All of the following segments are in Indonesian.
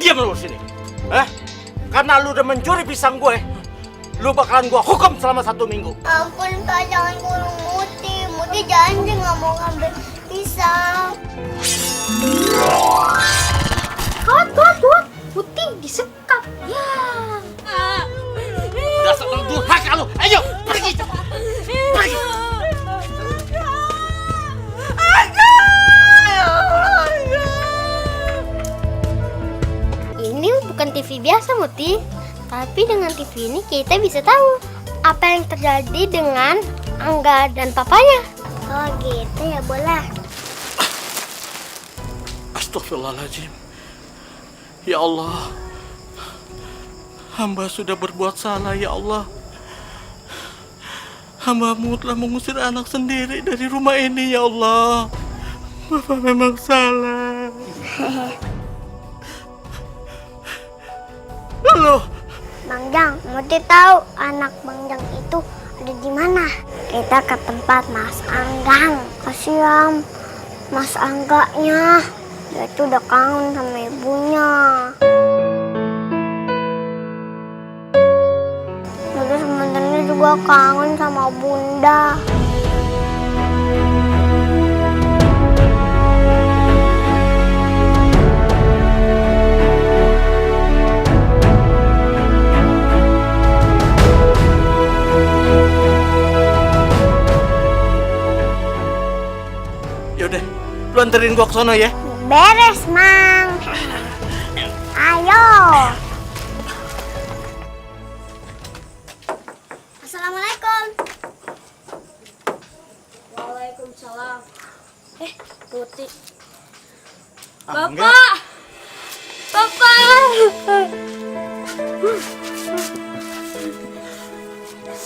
diam lu sini. Karena lu udah mencuri pisang gue, lu bakalan gue hukum selama 1 minggu. Ampun Pak, jangan kurung Muti. Muti janji nggak mau ngambil pisang. Gawat. Muti disekap. Ya. Dasar lu durhaka lu. Ayo, pergi. Pergi. Ini bukan TV biasa, Muti. Tapi dengan TV ini kita bisa tahu apa yang terjadi dengan Angga dan papanya. Oh gitu ya, boleh. Astagfirullahaladzim. Ya Allah, hamba sudah berbuat salah ya Allah. Hamba-Mu telah mengusir anak sendiri dari rumah ini ya Allah. Bapak memang salah. Loh, Bang Jang, Muti tahu anak Bang Jang itu ada di mana? Kita ke tempat Mas Anggang. Kasihan Mas Angganya. Dia itu udah kangen sama ibunya. Muti sebenarnya juga kangen sama Bunda. yaudah, lu anterin gua ke sono ya. Beres, Mang. Ayo. Assalamualaikum. Waalaikumsalam. Putih. Angga. Bapak.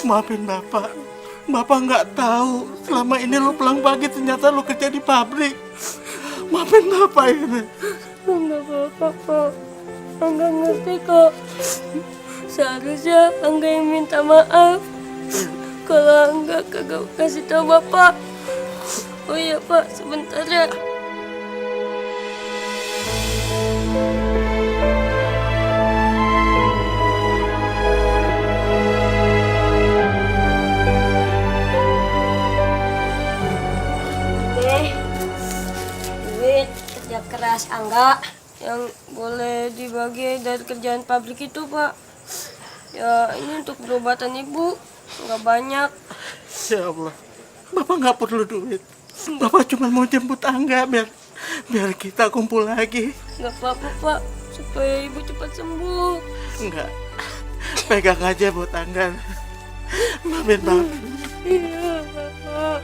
Maafin Bapak. Bapak nggak tahu selama ini lu pulang pagi ternyata lu kerja di pabrik. Maafin Bapak ini. Enggak apa-apa, Pak. Enggak ngerti kok. Seharusnya Angga yang minta maaf. Kalau Angga kagak kasih tahu Bapak. Oh iya, Pak, sebentar ya. Duit kerja keras Angga yang boleh dibagi dari kerjaan pabrik itu, Pak. Ya, ini untuk perobatan ibu. Nggak banyak. Ya Allah, Bapak nggak perlu duit. Bapak cuma mau jemput Angga biar kita kumpul lagi. Nggak apa-apa, Pak. Supaya ibu cepat sembuh. Enggak, pegang aja buat Angga. Maafin Bapak. Iya, Pak.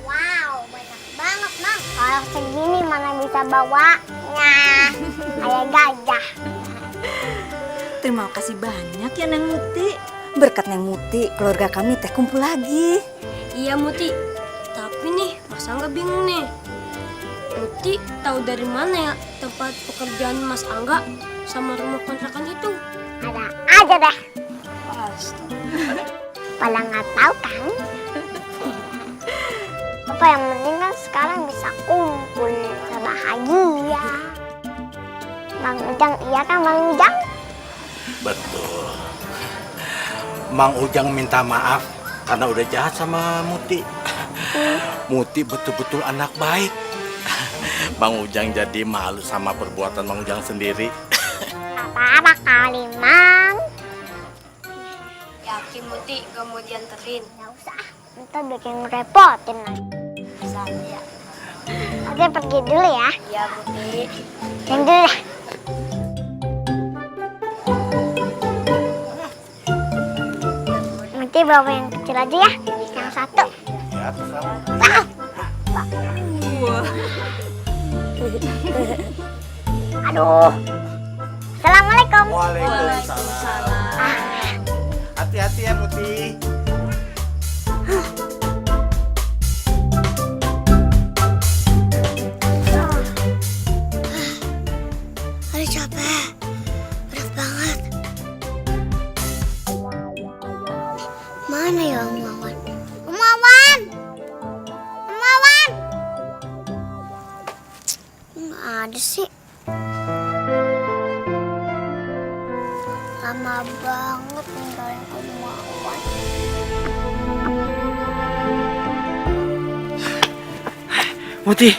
Wow, banyak banget, Mang. Kalau segini mana bisa bawanya? Kayak gajah. Terima kasih banyak ya Neng Muti. Berkat Neng Muti, keluarga kami teh kumpul lagi. Iya, Muti. Tapi nih, Mas Angga bingung nih. Muti tahu dari mana ya tempat pekerjaan Mas Angga sama rumah kontrakan itu? Ada aja deh. Pada nggak tahu kan? Apa yang penting kan sekarang bisa kumpul bahagia. Bang Ujang, iya kan Bang Ujang? Betul. Mang Ujang minta maaf karena udah jahat sama Muti. Muti betul-betul anak baik. Bang Ujang jadi malu sama perbuatan Bang Ujang sendiri. Apa-apa kali, Mang. Yakin Muti gak mau dianterin? Nggak usah, ntar bikin repotin lagi. Saya. Oke, pergi dulu ya. Iya, Muti. Yang dulu lah. Nanti bawa yang kecil aja ya. Yang satu. Ya, terserah. Aduh. Assalamualaikum. Waalaikumsalam. Hati-hati ya Muti. aja sih? Lama banget ninggalin Om Wawan. Muti,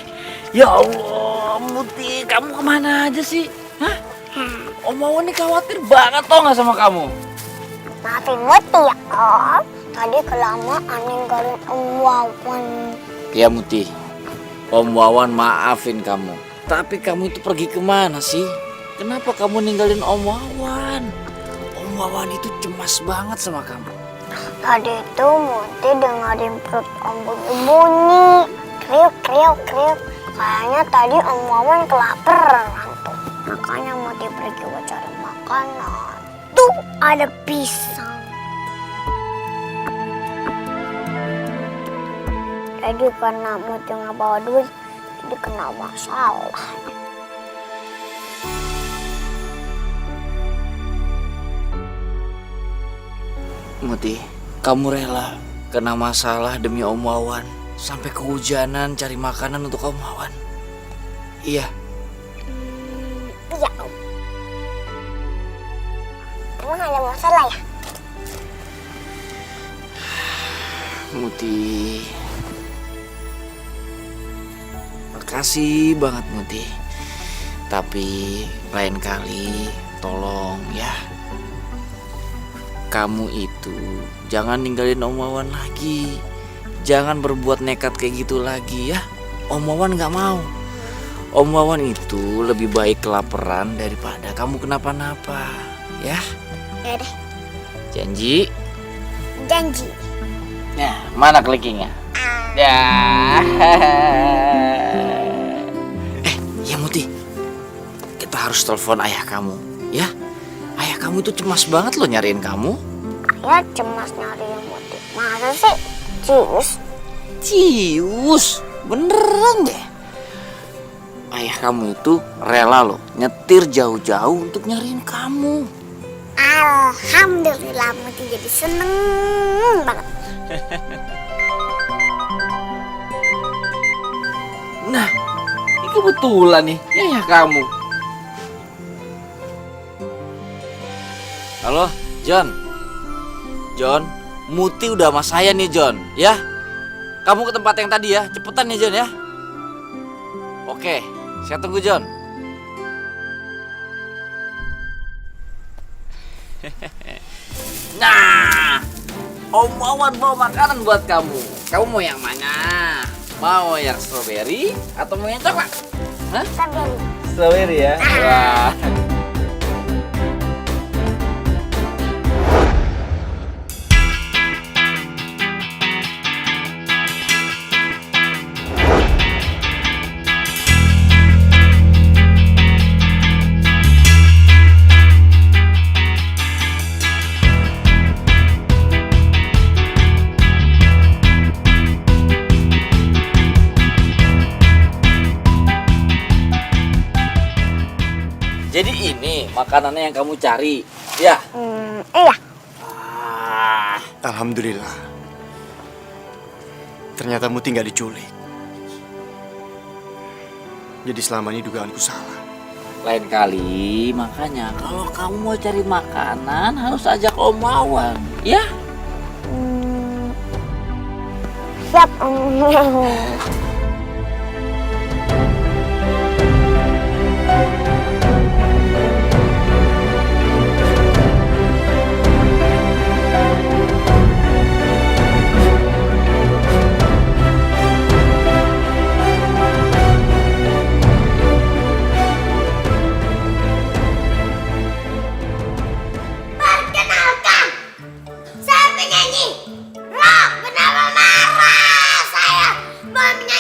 ya Allah, Muti, kamu kemana aja sih? Hah? Om Wawan nih khawatir banget tau gak sama kamu? Maafin Muti ya Om. Tadi kelamaan ninggalin Om Wawan. Ya Muti, Om Wawan maafin kamu. Tapi kamu itu pergi kemana sih? Kenapa kamu ninggalin Om Wawan? Om Wawan itu cemas banget sama kamu. Tadi itu Muti dengerin perut Om bunyi-bunyi. Kriuk, kriuk, kriuk. Kayaknya tadi Om Wawan kelaparan tuh. Makanya Muti pergi buat cari makanan. Tuh ada pisang. Jadi karena Muti nggak bawa duit, jadi kena masalah. Muti, kamu rela kena masalah demi Om Wawan sampai kehujanan cari makanan untuk Om Wawan? Iya. Iya Om. Emang ada masalah ya? Muti, makasih banget Muti. Tapi lain kali tolong ya, kamu itu jangan ninggalin Om Wawan lagi. Jangan berbuat nekat kayak gitu lagi ya. Om Wawan gak mau. Om Wawan itu lebih baik kelaparan daripada kamu kenapa-napa. Ya, Ya deh, janji. janji. Nah, mana kelingkingnya? Ya. Ya Muti, kita harus telepon ayah kamu, ya. Ayah kamu itu cemas banget loh nyariin kamu. Ayah cemas nyariin Muti. Masa sih? Cius? Cius, beneran deh. Ayah kamu itu rela loh nyetir jauh-jauh untuk nyariin kamu. Alhamdulillah Muti jadi seneng banget. Nah, ini kebetulan nih, ayah kamu. Halo, John. John, Muti udah sama saya nih, John. Ya, kamu ke tempat yang tadi ya, cepetan ya, John ya. Oke, saya tunggu, John. Nah, Om Wawan bawa makanan buat kamu. Kamu mau yang mana? Mau yang strawberry atau mau yang coklat? Hah? Strawberry. Strawberry ya? Wah. Jadi ini makanannya yang kamu cari, ya? Iya. Ah, Alhamdulillah. Ternyata Muti nggak diculik. Jadi selama ini dugaanku salah. lain kali makanya kalau kamu mau cari makanan harus ajak Om Wawan, ya? Siap Om. Perkenalkan, saya penyanyi rock bernama Mara. Saya mau menyanyi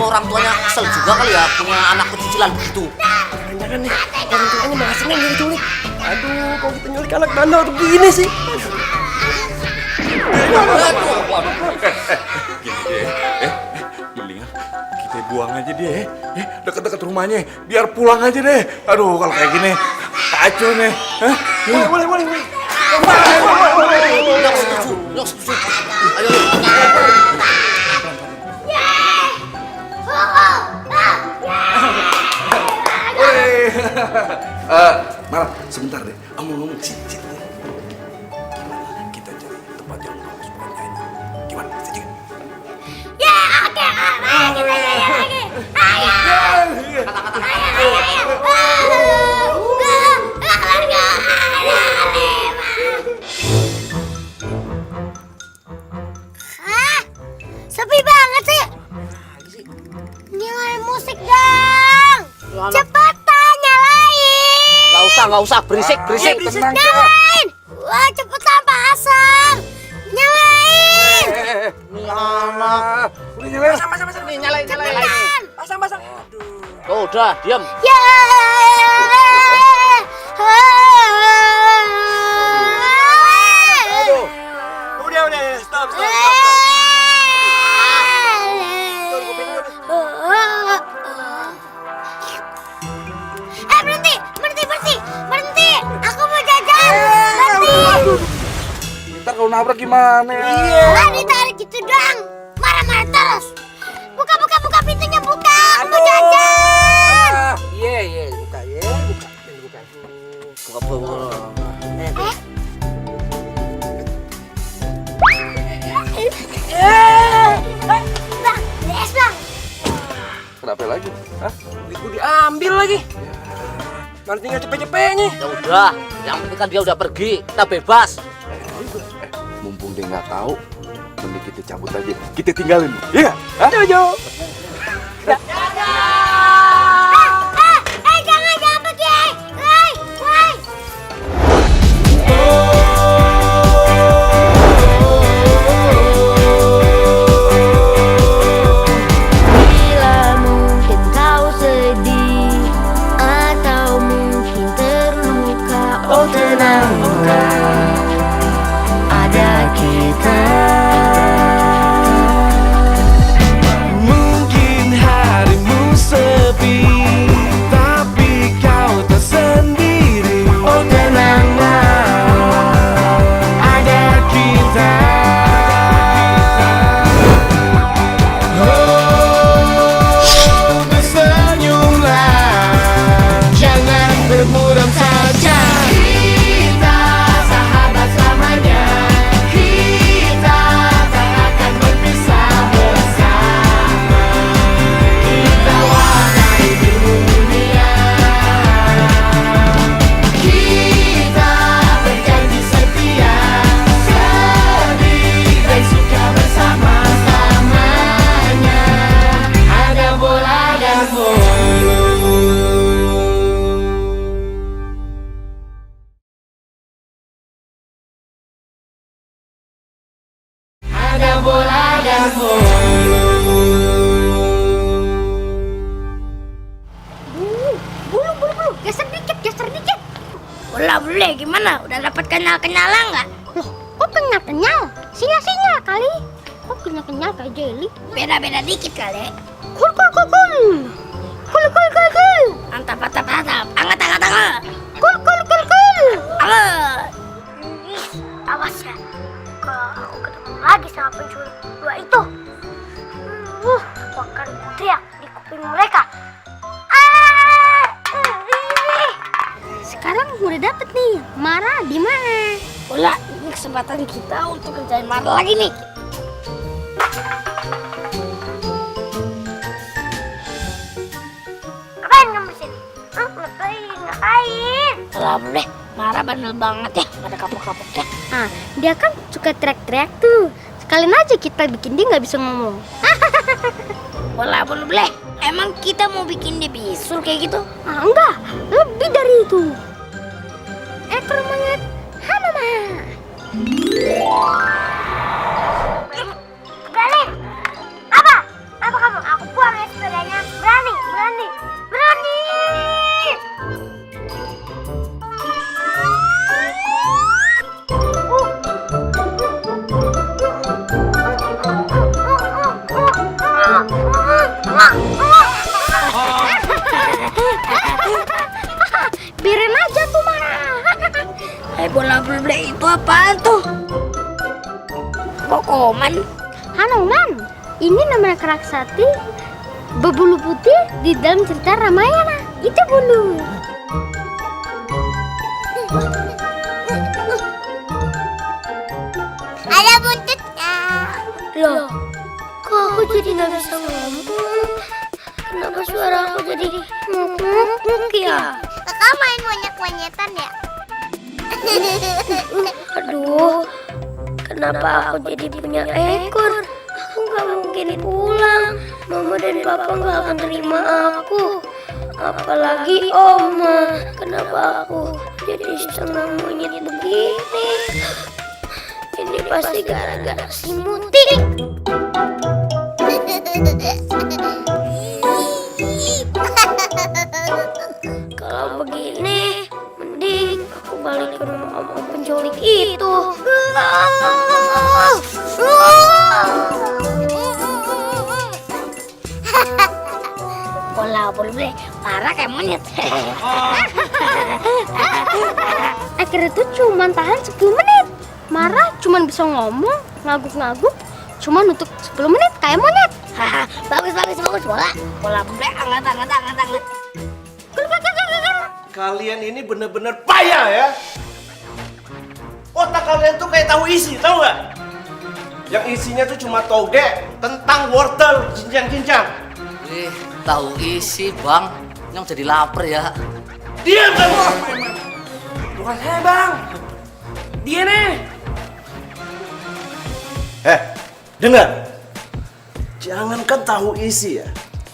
orang tuanya kesel juga kali ya punya anak kecicilan begitu. Jangan-jangan nih orang tuanya malah seneng dia diculik. Aduh, kok kita nyulik anak bandel begini sih? Mendingan kita buang aja dia, deket-deket rumahnya, biar pulang aja deh. Aduh, kalau kayak gini kacau nih. Boleh. Yok setuju. Ayo. Malah sebentar deh, ngomong cincin deh. Gimana kita cari tempat yang bagus buat nyanyi? Gimana? Setuju? Ya, oke. Ayo kita nyanyi lagi. Ayo. Hah? Sepi banget sih. Nyalain musik dong. Cepetan nyalain. Nggak usah, berisik. Nyalain. Wah, cepetan Pak Hasan. Nyalain. Nih anak. Nih, nyalain. Cepetan. Pasang. Tuh, udah, diam. Ya. Udah, stop. Berhenti. Aku mau jajan. Berhenti. Ntar kalau nabrak gimana ya? Lah ditarik gitu dong. Marah-marah terus. Buka pintunya, buka. Aku mau jajan. Iya, buka. Bang, DS bang. Kenapa lagi? Hah? Duit gue diambil lagi. Mana tinggal cepet-cepetnya. Ya udah, yang penting kan dia udah pergi, kita bebas. Mumpung dia nggak tahu, mending kita cabut aja. Kita tinggalin. Iya? Hah? Jojo. Jangan pergi. Woi. Bila mungkin kau sedih atau mungkin terluka, oh tenanglah, ada kita. Mungkin harimu sepi, tapi kau tak sendiri. Oh tenanglah, ada kita. Oh, tersenyumlah, jangan bermuram saja. Kita sahabat selamanya. Kita tak akan berpisah bersama. Kita warnai dunia. Kita berjanji setia, sedih dan suka bersama-samanya. Ada bola dan bolu. Ada bola dan bolu. Bulu. Geser dikit. Boleh gimana? Udah dapat kenyal-kenyalan nggak? Loh, kok kenyal? Sinyal kali. Kok kenyal kayak jelly? Beda-beda dikit kali. Kul. Antap. Angat. Kul. Angat. Awas ya. Kalau aku ketemu lagi sama penculik dua itu, aku akan teriak di kuping mereka. Sekarang udah dapet nih, Mara di mana? Bola, ini kesempatan kita untuk kerjain Mara lagi nih. Ngapain kamu sini? Ngapain? Alah deh, Mara bandel banget ya, ada kapok-kapoknya. Ah, dia kan suka teriak-teriak tuh. Sekalian aja kita bikin dia nggak bisa ngomong. Boleh. Emang kita mau bikin dia bisul kayak gitu? Ah, enggak, lebih dari itu. Ekor monyet Hanama. Gali, apa kamu? Aku buang es Biarin aja tuh mana. Bola bule itu apaan tuh? Kok koman? Hanuman, ini namanya Keraksati berbulu putih di dalam cerita Ramayana. Itu bulu. Ada buntutnya. Loh, kok aku jadi nggak bisa ngomong? Kenapa suara aku jadi nguk ya? Kakak main monyet-monyetan ya? Aduh, kenapa aku jadi punya ekor? Aku nggak mungkin pulang. Mama dan papa nggak akan terima aku. Apalagi Oma. Kenapa aku jadi setengah monyet begini? Ini pasti gara-gara si Muti. Kalau begini, mending aku balik ke rumah om penculik itu. Bola bulu parah kayak monyet. Akhirnya tuh cuman tahan 10 menit. Marah cuman bisa ngomong, ngaguk-ngaguk cuman untuk 10 menit kayak monyet. Bagus bola bule anget. Kalian ini bener-bener payah ya. Otak kalian tuh kayak tahu isi, tahu nggak? Yang isinya tuh cuma toge, kentang, wortel, cincang-cincang. Tahu isi bang, yang jadi lapar ya. Diam kamu. Bukan saya bang. Dia nih. Dengar. Jangankan tahu isi ya,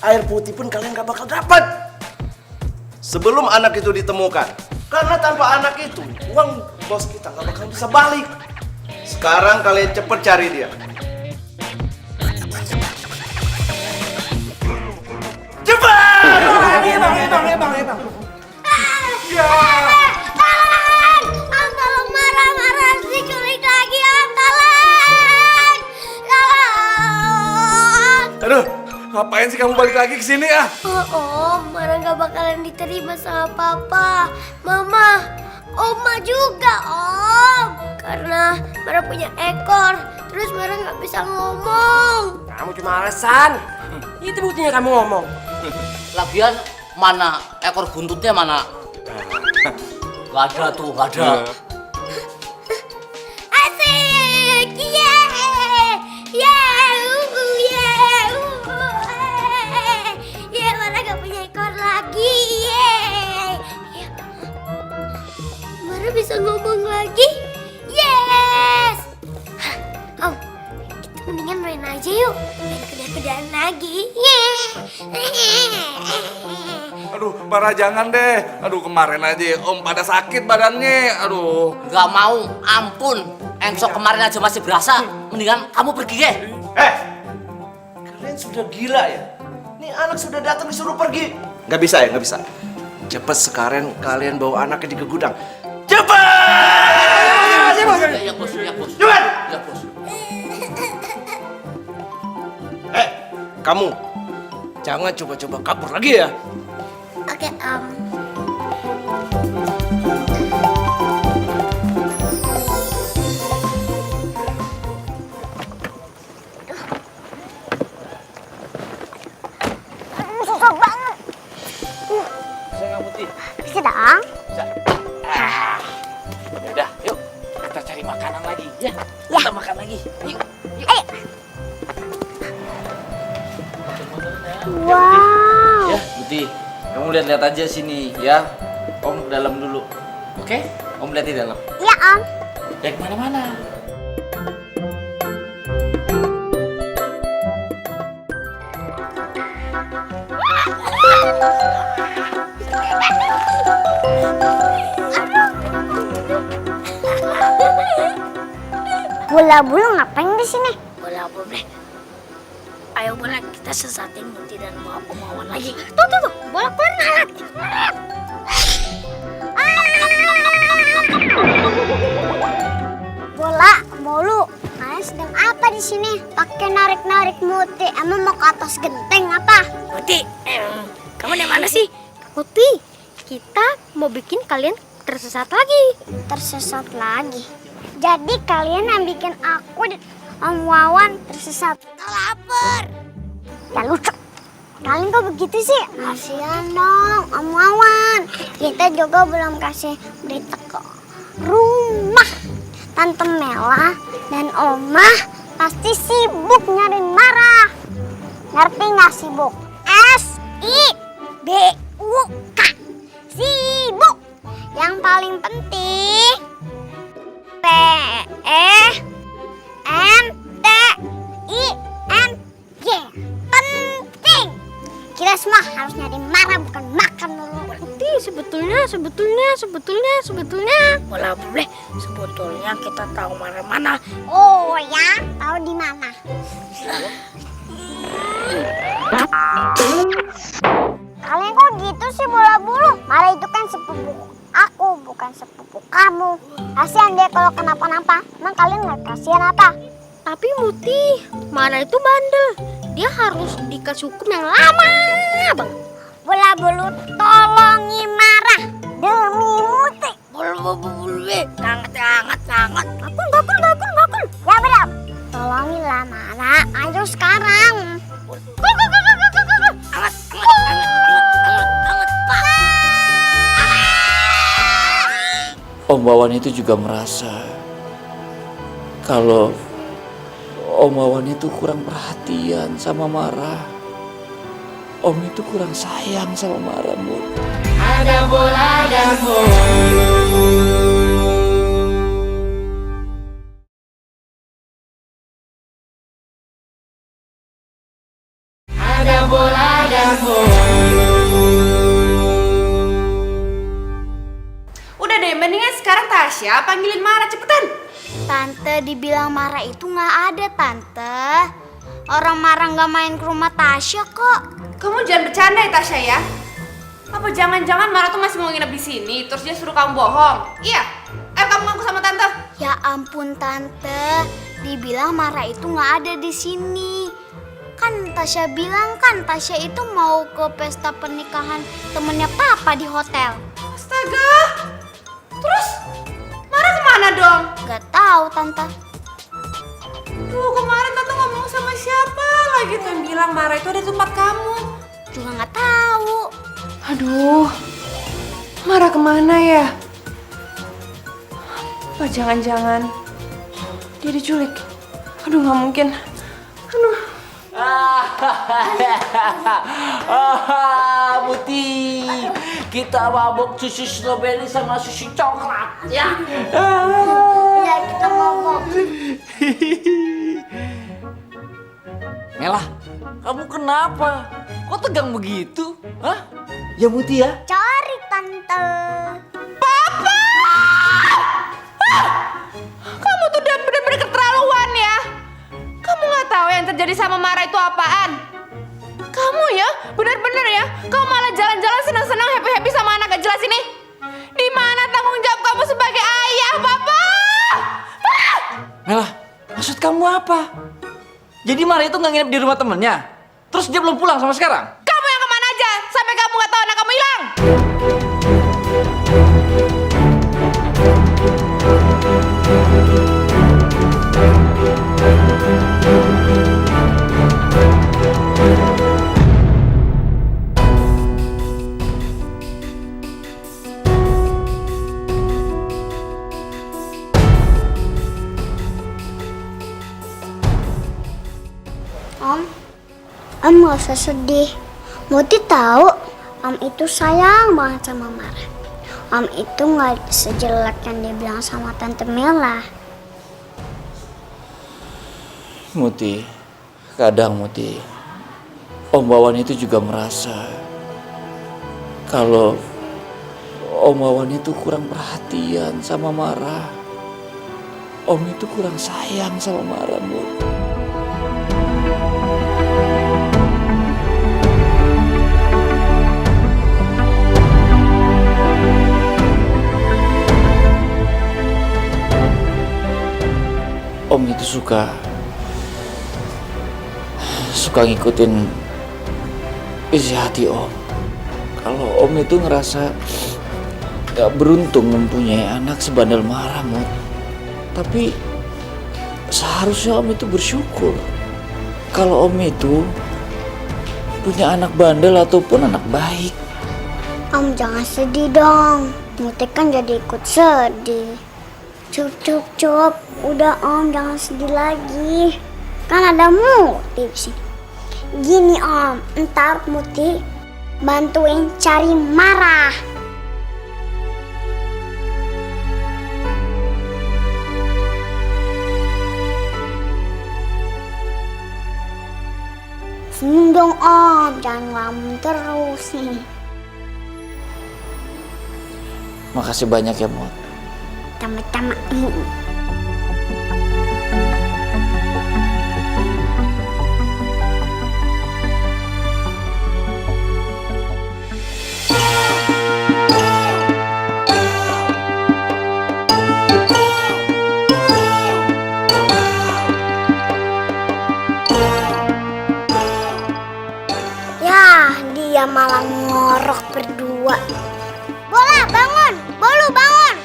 air putih pun kalian gak bakal dapat. Sebelum anak itu ditemukan. Karena tanpa anak itu, uang bos kita gak bakal bisa balik. Sekarang kalian cepet cari dia. Cepat! Bang. Am tolong marah-marah diculik lagi, Am tolong. Aduh, ngapain sih kamu balik lagi ke sini ah? Om, Mara nggak bakalan diterima sama papa, mama, oma juga om. Karena Mara punya ekor, terus Mara nggak bisa ngomong. Kamu cuma alasan. Itu buktinya kamu ngomong. Lagian mana ekor buntutnya mana? Gak ada tuh, gak ada. Asik, Mara gak punya ekor lagi, Mara bisa ngomong lagi. Yes. Om, kita mendingan main aja yuk, main kuda-kudaan lagi. Aduh, Para jangan deh. Aduh, kemarin aja Om pada sakit badannya. Aduh. Gak mau, ampun. Engsok kemarin aja masih berasa. Mendingan kamu pergi ya. Kalian sudah gila ya? Nih anak sudah datang disuruh pergi. Gak bisa ya, gak bisa. Cepet sekarang kalian bawa anaknya ke gudang. Cepat! Ya bos, ya bos. Cepat! Ya bos. Kamu jangan coba-coba kabur lagi ya. Oke, Om. Susah banget. Saya nggak putih. Bisa dong. Udah, yuk kita cari makanan lagi ya. Kita makan lagi. Yuk. Ayo. Wow. Ya, Putih. Kamu lihat-lihat aja sini ya. Om ke dalam dulu. Oke? Om lihat di dalam. Iya, Om. Jangan kemana-mana. Bola bulu ngapain di sini? Bola boleh. Ayo bola kita sesatin Muti dan Mawar lagi. Tuh, bola keluar ngalat. Bola, bolu, ayo Kalian sedang apa di sini? Pakai narik-narik Muti. Emang mau ke atas genteng apa? Muti, kamu di mana sih? Muti, kita mau bikin kalian tersesat lagi. Tersesat lagi. Jadi kalian yang bikin aku dan Om Wawan tersesat. Lapar. Ya lucu. Kalian kok begitu sih? Kasihan dong Om Wawan. Kita juga belum kasih berita ke rumah. Tante Mela dan Oma pasti sibuk nyariin Mara. Ngerti nggak sibuk? S-I-B-U-K. Sibuk. Yang paling penting P-E-N-T-I-N-G. Penting. Kita semua harus nyari Mara, bukan makan dulu. Sebetulnya boleh. Sebetulnya kita tahu mana. Oh ya, tahu di mana? Kalian kok gitu sih bola bulu? Mara itu kan sepupu aku, bukan sepupu kamu. Kasihan deh kalau kenapa-napa. Emang kalian nggak kasihan apa? Tapi Muti, Mara itu bandel. Dia harus dikasih hukum yang lama bang. Bola bulu tolongi Mara demi Muti. Sangat. Bakul. Ya benar. Tolongilah Mara. Ayo sekarang. Om Wawan itu juga merasa kalau Om Wawan itu kurang perhatian sama Mara. Om itu kurang sayang sama Mara, Bu. Ada bola dan bolu. Ada bola dan bolu. Udah deh, mendingan sekarang Tasya panggilin Mara cepetan. Tante dibilang Mara itu nggak ada Tante. Orang Mara nggak main ke rumah Tasya kok. Kamu jangan bercanda ya Tasya ya. Apa jangan-jangan Mara tuh masih mau nginep di sini, terus dia suruh kamu bohong? Iya. Ayo kamu ngaku sama Tante. Ya ampun Tante, dibilang Mara itu nggak ada di sini. Kan Tasya bilang kan Tasya itu mau ke pesta pernikahan temennya Papa di hotel. Astaga. Terus Mara kemana dong? Gak tahu Tante. Tuh kemarin Tante ngomong sama siapa lagi tuh yang bilang Mara itu ada di tempat kamu? Juga nggak tahu. Aduh, Mara kemana ya? Apa jangan-jangan dia diculik? Aduh nggak mungkin. Aduh. Muti, kita mabuk susu stroberi sama susu coklat ya. Ya kita ngomong. Mela, kamu kenapa? Kok tegang begitu? Hah? Ya Muti ya? Cari Tante. Papa! Kamu tuh udah bener-bener keterlaluan ya. Kamu nggak tahu yang terjadi sama Mara itu apaan? Kamu ya, bener-bener ya. Kamu malah jalan-jalan senang-senang happy-happy sama anak gak jelas ini. Di mana tanggung jawab kamu sebagai ayah, Papa? Mela, maksud kamu apa? Jadi Mara itu nggak nginep di rumah temennya? Terus dia belum pulang sama sekarang? Kamu yang kemana aja sampai kamu nggak tahu anak kamu hilang? Om gak usah sedih. Muti tahu Om itu sayang banget sama Mara. Om itu gak sejelek yang dia bilang sama Tante Mela. Muti, kadang Muti, Om Wawan itu juga merasa kalau Om Wawan itu kurang perhatian sama Mara. Om itu kurang sayang sama Mara, Muti. Om itu suka ngikutin isi hati Om. Kalau Om itu ngerasa gak beruntung mempunyai anak sebandel Mahramud. Tapi seharusnya Om itu bersyukur kalau Om itu punya anak bandel ataupun anak baik. Om jangan sedih dong. Muti kan jadi ikut sedih. Cup. Udah Om, jangan sedih lagi. Kan ada Muti di sini. Gini Om, ntar Muti bantuin cari Marah. Senyum dong Om, jangan ngelamun terus nih. Makasih banyak ya Mut. Sama-sama. Ya, dia malah ngorok berdua. Bola, bangun! Bolu, bangun!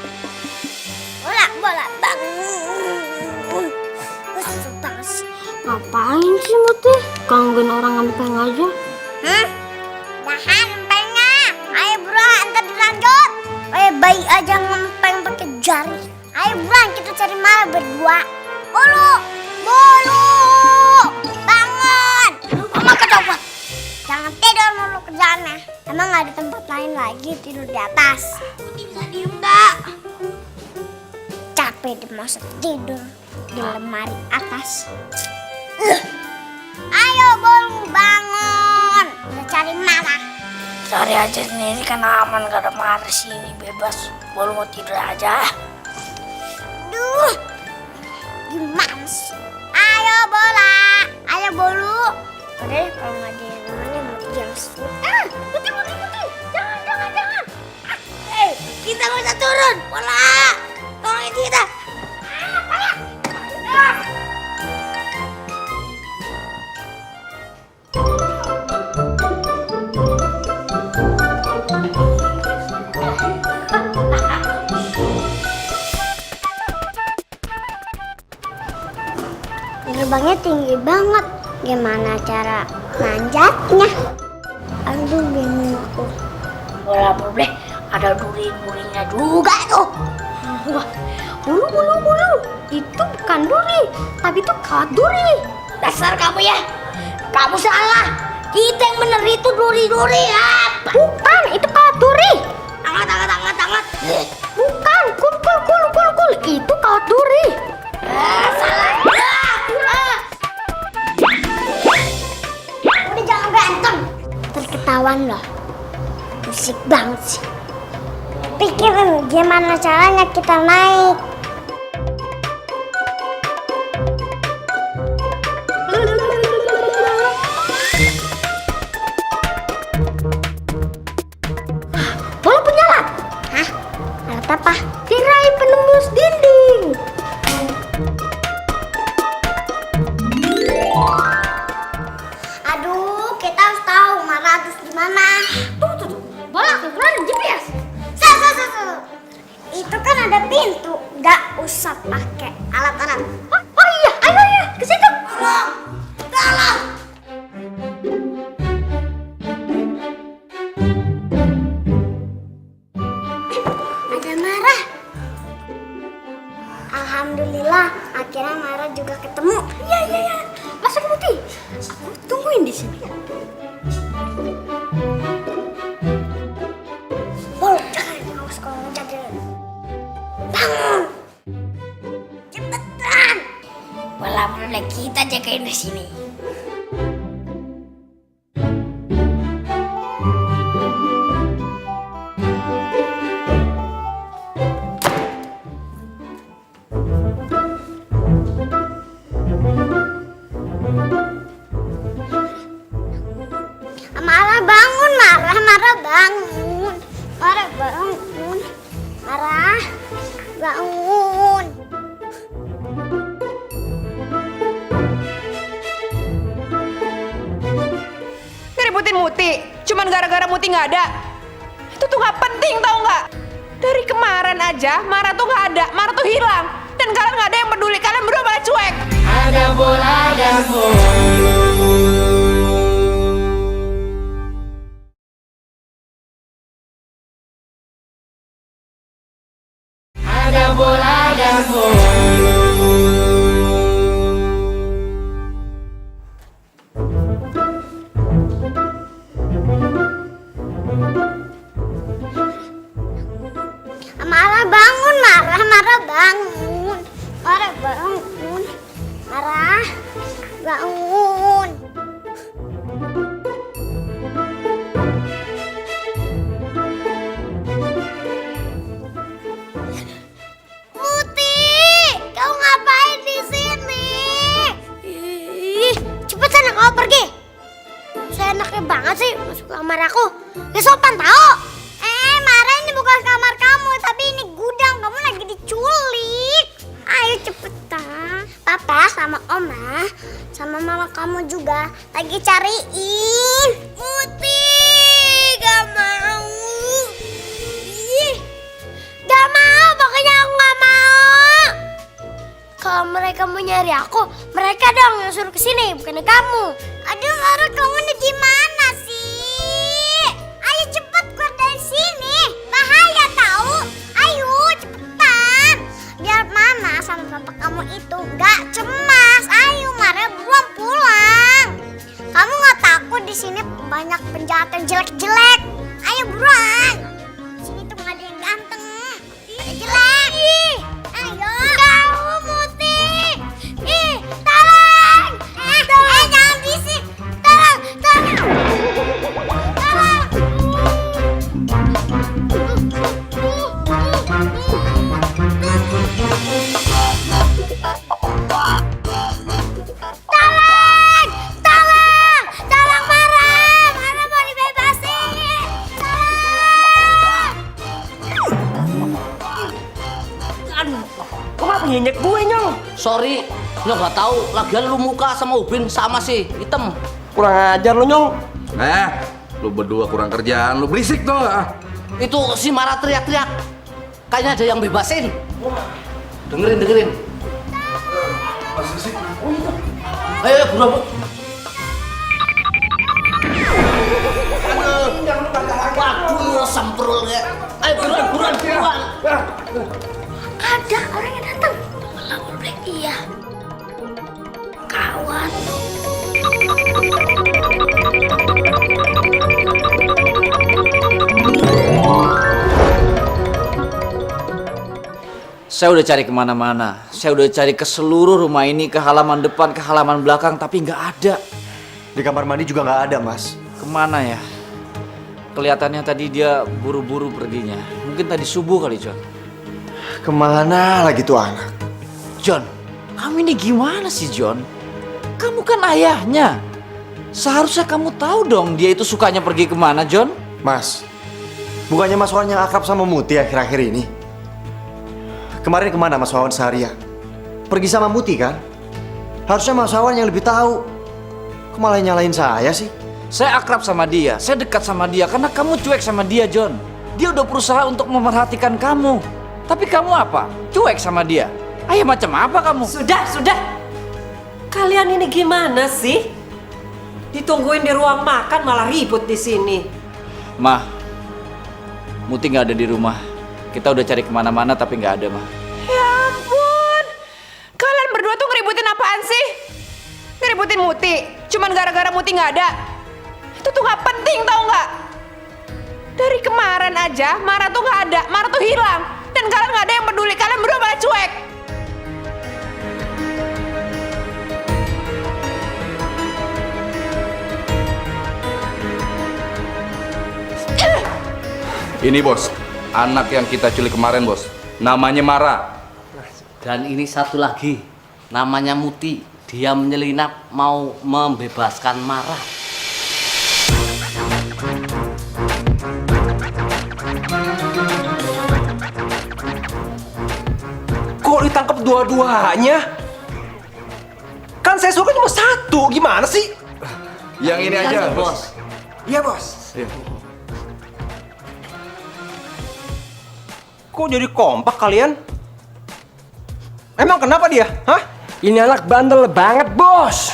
Bola, bangun! Ngapain sih Muti? Gangguin orang ngempeng aja. Tahan ngempengnya. Ayo buruan, ntar dilanjut. Bayi aja ngempeng pakai jari. Ayo buruan, kita cari Marah berdua. Bolu! Bangun! Mama kecopot. Jangan tidur mulu kerjaannya. Emang gak ada tempat lain lagi tidur di atas? Bisa diem gak? Capek di masa tidur di lemari atas. Ayo Bolu, bangun. Udah cari Marah. Cari aja sendiri kan aman, gak ada Marah sini, bebas. Bolu mau tidur aja. Duh, gimana sih? Ayo Bola, ayo Bolu. Udah kalau nggak ada yang namanya Muti jangan sebut. Muti, jangan. Kita nggak bisa turun. Bola, tolongin kita. Gerbangnya tinggi banget. Gimana cara manjatnya? Aduh, bingung aku. Bola boleh, ada duri-durinya juga tuh. Wah, bulu. Itu bukan duri, tapi itu kawat duri. Dasar kamu ya, kamu salah. Kita yang bener itu duri-duri apa? Bukan, itu kawat duri. Angkat. Bukan, kul. Itu kawat duri. Salah. Udah jangan berantem. Terketahuan loh. Musik banget sih. Pikirin gimana caranya kita naik. Bola punya alat. Hah? Alat apa? Tirai penembus dinding. Aduh, kita harus tahu Marah ada di mana. Tuh. Bola, keluarin GPS. Itu kan ada pintu, nggak usah pakai alat-alat. Oh iya, ayo ke situ. Tolong. Ada Marah. Alhamdulillah, akhirnya Marah juga ketemu. Iya. Masuk Muti. Aku tungguin di sini. Jangan awas kalau ngejaga. Bangun. Cepetan. Bola boleh, kita jagain di sini. Marah bangun, Marah bangun. Marah bangun. Marah bangun. ngeributin Muti, cuman gara-gara Muti nggak ada. Itu tuh nggak penting tau nggak? Dari kemarin aja Mara tuh nggak ada, Mara tuh hilang. Dan kalian nggak ada yang peduli, kalian berdua malah cuek. Ada bola dan bolu. Ada bola dan bolu. Mara bangun, Mara bangun. Mara bangun. Mara bangun. Muti, kau ngapain di sini? Ih, cepetan kau pergi. Saya enaknya banget sih masuk kamar aku. Gak sopan tau. Mara, ini bukan kamar kamu, tapi ini gudang. Kamu lagi diculik. Ayo cepetan. Papa sama Oma sama mama kamu juga lagi cariin. Muti, gak mau. Ih, gak mau, pokoknya aku gak mau. Kalau mereka mau nyari aku, mereka dong yang suruh kesini, bukan kamu. Aduh, Mara, kamu ini gimana sih? Ayo cepet keluar dari sini. Bahaya tahu. Ayo cepetan. Biar mama sama papa kamu itu gak cemas. Ayo Mara, buruan pulang. Kamu gak takut di sini banyak penjahat yang jelek-jelek? Ayo buruan. Di sini tuh gak ada yang ganteng. Ada jelek. Ayo. Kamu Muti. Ih, tolong. Jangan bisik. Tolong. Tolong Mara mau dibebasin. Aduh, kok nggak nyenyek gue, Nyong? Sorry, lo nggak tahu. Lagian lu muka sama Ubin sama sih, hitam. Kurang ajar lo, Nyong. Lu berdua kurang kerjaan, lu berisik tuh. Itu si Mara teriak-teriak. Kayaknya ada yang bebasin. Dengerin. Ayo, buruan. Waduh, semprul ya. Ayo, buruan. Ada orang yang datang. Iya. Kawan. Saya udah cari kemana-mana. Saya udah cari ke seluruh rumah ini, ke halaman depan, ke halaman belakang, tapi nggak ada. Di kamar mandi juga nggak ada, Mas. Kemana ya? Kelihatannya tadi dia buru-buru perginya. Mungkin tadi subuh kali, John. Kemana lagi tuh anak? John, kamu ini gimana sih, John? Kamu kan ayahnya. Seharusnya kamu tahu dong dia itu sukanya pergi kemana, John? Mas, bukannya Mas Wawan yang akrab sama Muti akhir-akhir ini? Kemarin kemana Mas Wawan seharian? Pergi sama Muti kan? Harusnya Mas Wawan yang lebih tahu. Kok malah nyalain saya sih? Saya akrab sama dia, saya dekat sama dia karena kamu cuek sama dia, John. Dia udah berusaha untuk memerhatikan kamu. Tapi kamu apa? Cuek sama dia. Ayah macam apa kamu? Sudah. Kalian ini gimana sih? Ditungguin di ruang makan malah ribut di sini. Ma, Muti nggak ada di rumah. Kita udah cari kemana-mana tapi nggak ada, Ma. Ya ampun, kalian berdua tuh ngeributin apaan sih? Ngeributin Muti, cuman gara-gara Muti nggak ada. Itu tuh nggak penting tau nggak? Dari kemarin aja Mara tuh nggak ada, Mara tuh hilang. Dan kalian nggak ada yang peduli, kalian berdua malah cuek. Ini bos, anak yang kita culik kemarin bos. Namanya Mara. Dan ini satu lagi, namanya Muti. Dia menyelinap mau membebaskan Mara. Kok ditangkap dua-duanya? Kan saya suka cuma satu, gimana sih? Yang ini aja bos. Iya, Bos. Iya. Kok jadi kompak kalian? Emang kenapa dia? Hah? Ini anak bandel banget, Bos.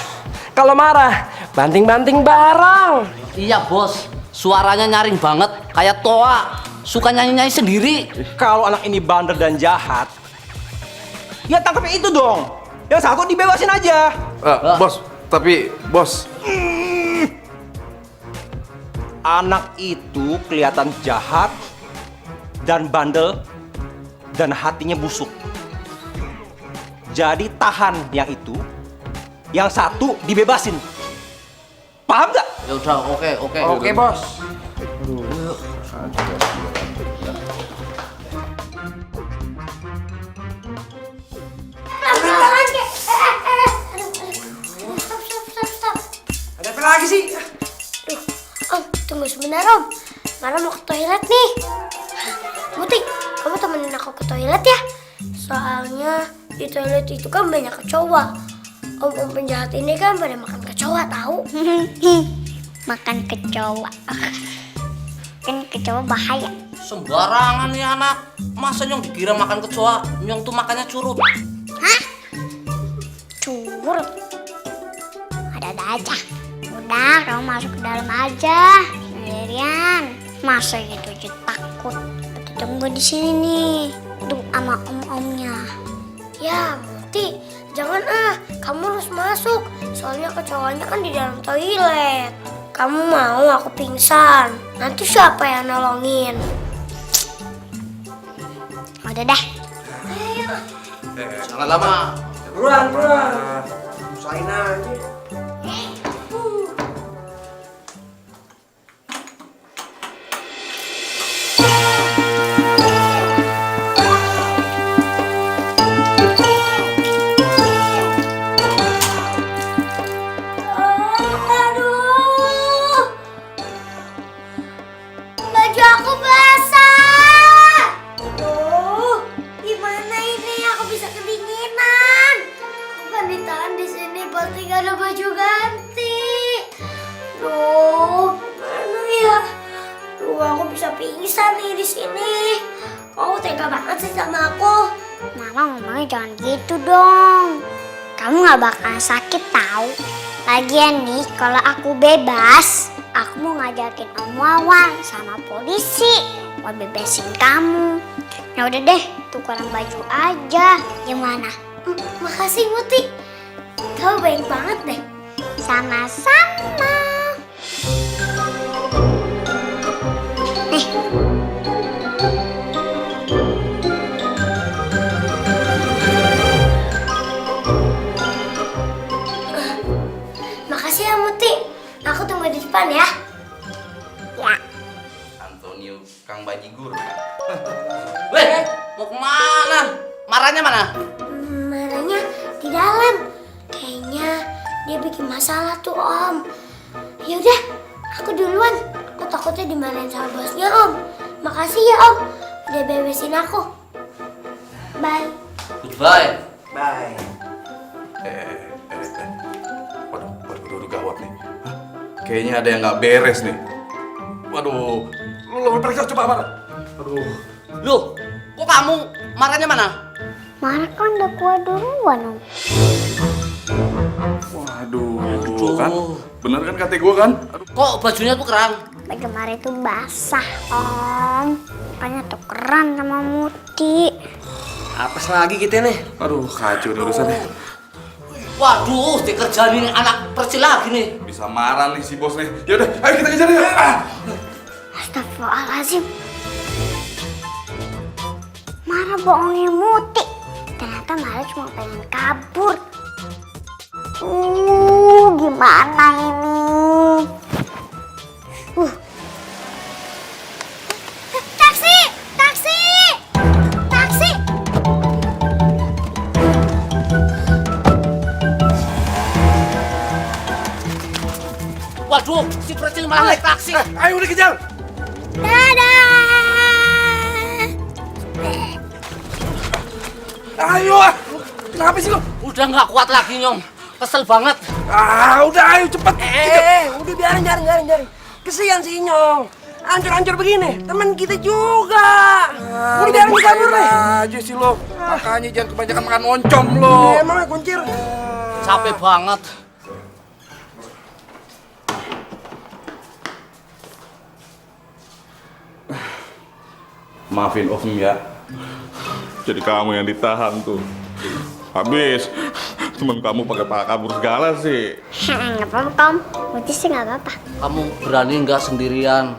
Kalau marah, banting-banting barang. Iya bos, suaranya nyaring banget, kayak toa. Suka nyanyi-nyanyi sendiri. Kalau anak ini bandel dan jahat, ya tangkapnya itu dong. Yang satu dibebasin aja. Bos, tapi bos. Anak itu kelihatan jahat dan bandel dan hatinya busuk. Jadi tahan yang itu, yang satu dibebasin. Paham gak? Ya udah, oke. Oke, Bos. Stop. Ada apa lagi sih? Om, tunggu sebentar Om. Mara mau ke toilet nih. Muti, kamu temenin aku ke toilet ya. Soalnya di toilet itu kan banyak kecoa. Om penjahat ini kan pada makan kecoa tahu? Makan kecoa. Kan kecoa bahaya. Sembarangan nih anak. Masa Nyong dikira makan kecoa, Nyong tuh makannya curut. Hah? Curut? Ada aja. Udah, kamu masuk ke dalam aja. Sendirian. Masa gitu aja takut. Tunggu di sini nih. Tuh sama om-omnya. Ya, Muti, jangan kamu harus masuk. Soalnya kecoanya kan di dalam toilet. Kamu mau aku pingsan? Nanti siapa yang nolongin? Udah deh. Ayo. Jangan lama. Buruan. Usahain aja. Aduh. Baju aku basah. Aduh, gimana ini? Aku bisa kedinginan. Aku kan ditahan di sini, pasti gak ada baju ganti. Duh, mana ya? Duh, aku bisa pingsan nih di sini. Kamu tega banget sih sama aku. Mama ngomongnya jangan gitu dong. Kamu gak bakalan sakit tahu. Lagian nih, kalau aku bebas, aku mau ngajakin Om Wawan sama polisi mau bebasin kamu. Ya udah deh, tukeran baju aja. Gimana? Makasih Muti. Kamu baik banget deh. Sama-sama. Nih. Makasih ya Muti. Aku tunggu di depan ya. Ya. Antonio Kang Bajigur. Weh, mau kemana? Marahnya mana? Marahnya di dalam. Kayaknya dia bikin masalah tuh Om. Yaudah, aku duluan. Aku takutnya dimarahin sama bosnya Om. Makasih ya Om, udah bebasin aku. Bye. Goodbye. Bye. Waduh, gawat nih. Hah? Kayaknya ada yang nggak beres nih. Waduh, lu periksa coba marah. Aduh. Loh, kok kamu marahnya mana? Marah kan udah keluar duluan Om. Waduh, kan? Bener kan kata gue kan? Aduh. Kok bajunya tuh kerang? Baju Mara itu basah Om. Makanya tukeran sama Muti. Apes lagi kita nih? Aduh, kacau nih urusannya. Waduh, dikerjain ini anak percil lagi nih. Bisa marah nih si bos nih. Yaudah, ayo kita kejar ya. Astagfirullahaladzim. Mara bohongin Muti. Ternyata Mara cuma pengen kabur. Gimana ini? Taksi! Taksi! Taksi! Waduh, si percil malah naik taksi. Ayo udah kejar. Dadah! Ayo, kenapa sih lo? Udah nggak kuat lagi Nyong. Kesel banget. Udah ayo cepet. Udah biarin. Kesian si Inyong. Hancur-hancur begini, teman kita juga. Udah biarin dia kabur deh. Aja sih lo. Makanya jangan kebanyakan makan oncom lo. Emangnya kuncir. Capek banget. Maafin Om ya. Jadi kamu yang ditahan tuh. Habis temen kamu pakai kabur segala sih. Nggak apa-apa, Kom. Muti sih nggak apa-apa. Kamu berani nggak sendirian?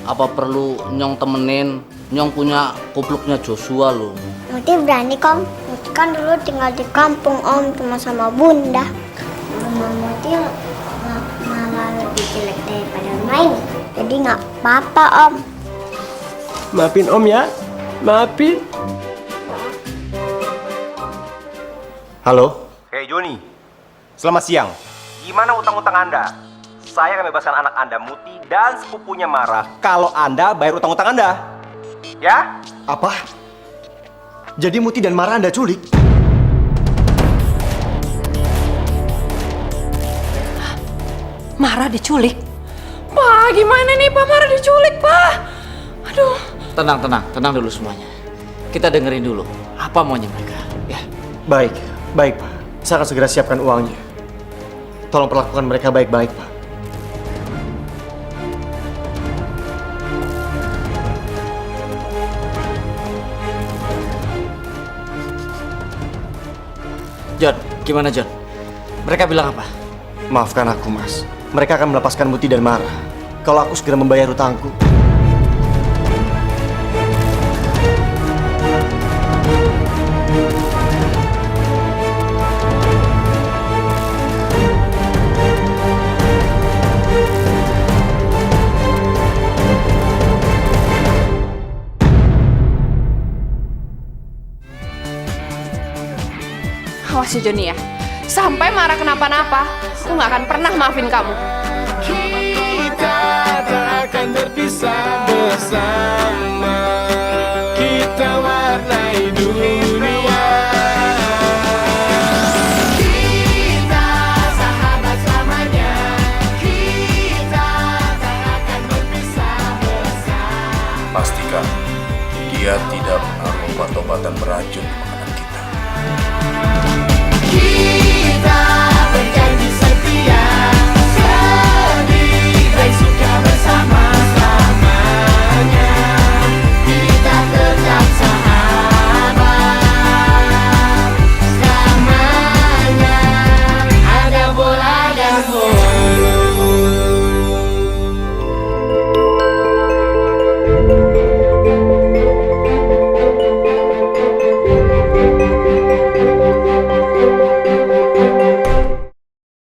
Apa perlu Nyong temenin? Nyong punya kupluknya Joshua loh. Muti berani, Kom. Muti kan dulu tinggal di kampung, Om, cuma sama Bunda. Rumah Muti malah lebih jelek daripada main. Jadi nggak apa-apa, Om. Maafin Om ya. Maafin. Halo? Hei Joni, selamat siang. Gimana utang-utang Anda? Saya akan bebaskan anak Anda Muti dan sepupunya Marah kalau Anda bayar utang-utang Anda. Ya? Apa? Jadi Muti dan Mara Anda culik? Mara diculik? Pak, gimana nih Pak Mara diculik, Pak? Aduh. Tenang dulu semuanya. Kita dengerin dulu apa maunya mereka, ya. Baik Pak. Saya akan segera siapkan uangnya. Tolong perlakukan mereka baik-baik, Pak. John, gimana John? Mereka bilang apa? Maafkan aku, Mas. Mereka akan melepaskan Muti dan Mara kalau aku segera membayar hutangku. Awas ya Joni ya. Sampai Mara kenapa-napa, aku nggak akan pernah maafin kamu. Kita tak akan berpisah bersama. Kita warnai dunia. Kita sahabat selamanya. Kita tak akan berpisah bersama. Pastikan dia tidak menaruh obat-obatan beracun di makanan kita. Kita berjanji setia, sedih dan suka bersama selamanya. Kita tetap sahabat selamanya. Ada bola dan bola.